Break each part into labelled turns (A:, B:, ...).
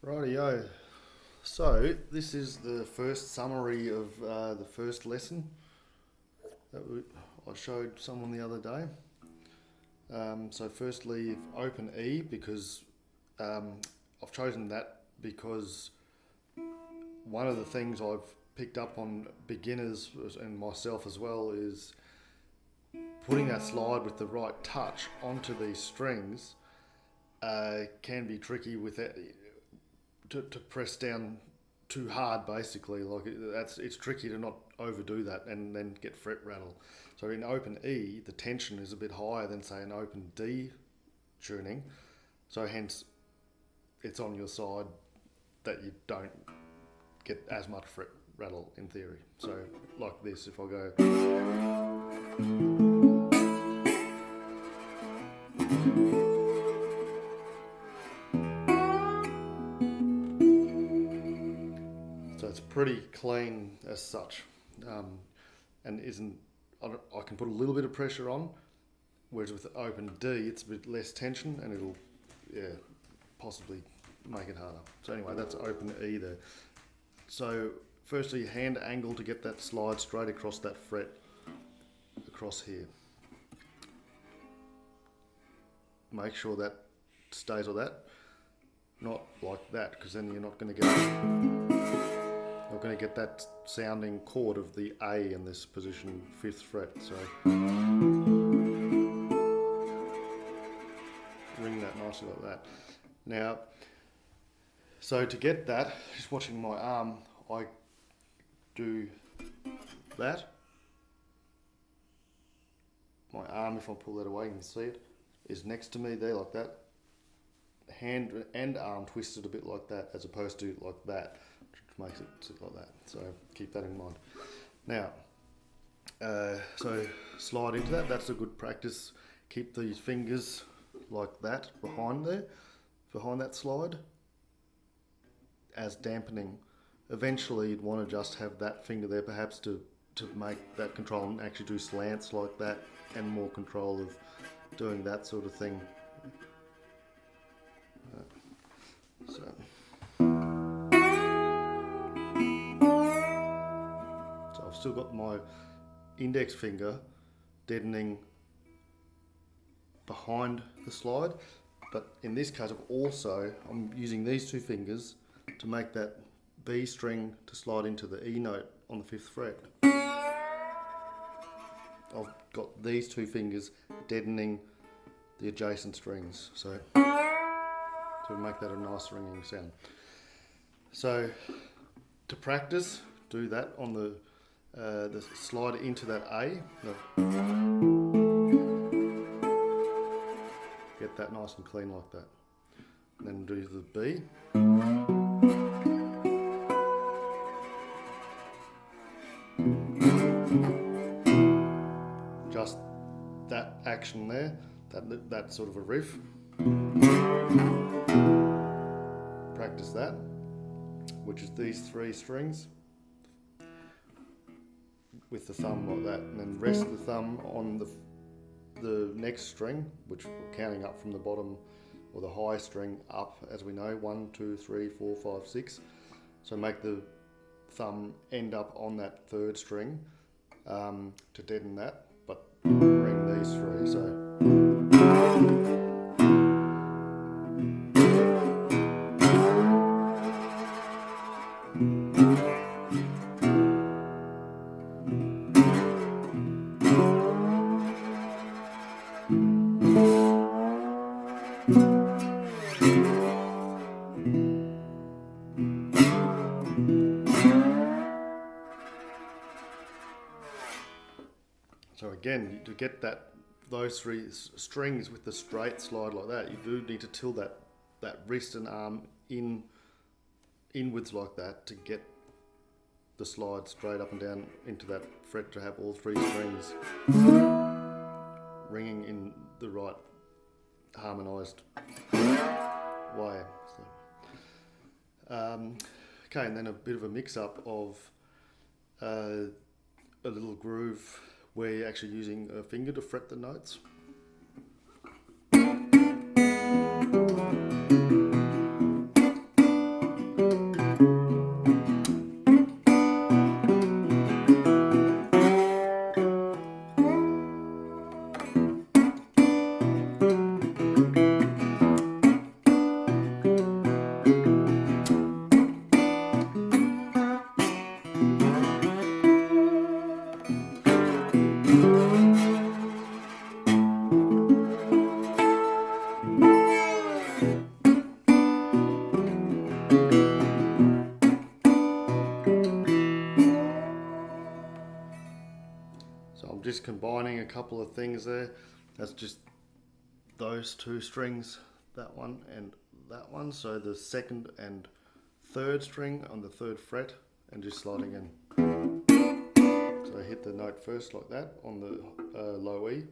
A: Rightio. So this is the first summary of the first lesson that I showed someone the other day. So firstly, open E because I've chosen that because one of the things I've picked up on beginners and myself as well is putting that slide with the right touch onto these strings can be tricky with it, to press down too hard basically. It's tricky to not overdo that and then get fret rattle. So in open E the tension is a bit higher than say an open D tuning, so hence it's on your side that you don't get as much fret rattle in theory. So like this, if I go, so it's pretty clean as such, and isn't. I can put a little bit of pressure on, whereas with the open D it's a bit less tension and it'll, possibly make it harder. So anyway, that's open E there. So firstly, hand angle to get that slide straight across that fret, across here. Make sure that stays like that, not like that, because then you're not going to get that sounding chord of the A in this position, 5th fret. So ring that nicely like that. Now, so to get that, just watching my arm, I do that. My arm, if I pull that away, you can see it, is next to me there like that. Hand and arm twisted a bit like that, as opposed to like that, which makes it sit like that. So keep that in mind. Now, so slide into that. That's a good practice. Keep these fingers like that behind there, behind that slide, as dampening. Eventually you'd want to just have that finger there, perhaps to make that control and actually do slants like that, and more control of doing that sort of thing. So I've still got my index finger deadening behind the slide, but in this case I'm using these two fingers to make that B string to slide into the E note on the 5th fret. I've got these two fingers deadening the adjacent strings, so to make that a nice ringing sound. So to practice, do that on the slide into that A. Get that nice and clean like that. And then do the B. Just that action there, that sort of a riff. Practice that, which is these 3 strings with the thumb like that, and then rest the thumb on the next string, which we're counting up from the bottom, or the high string up, as we know, 1, 2, 3, 4, 5, 6. So make the thumb end up on that 3rd string to deaden that, but ring these 3. So again, to get those 3 strings with the straight slide like that, you do need to tilt that wrist and arm inwards like that to get the slide straight up and down into that fret, to have all 3 strings ringing in the right harmonised way. Okay, and then a bit of a mix-up of a little groove where you're actually using a finger to fret the notes. just combining a couple of things there. That's just those two strings, that one and that one. So the second and third string on the third fret, and just sliding in. So I hit the note first like that on the low E.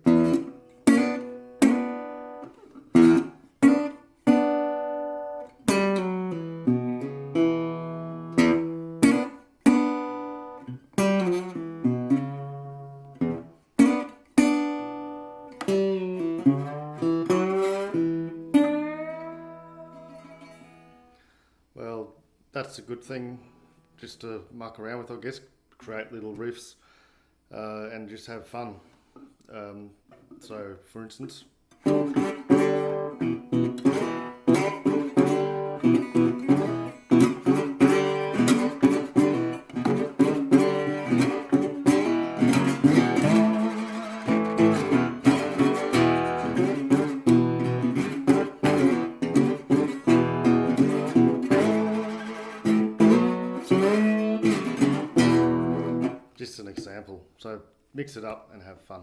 A: Well, that's a good thing just to muck around with, I guess, create little riffs and just have fun. So, for instance, just an example. So mix it up and have fun.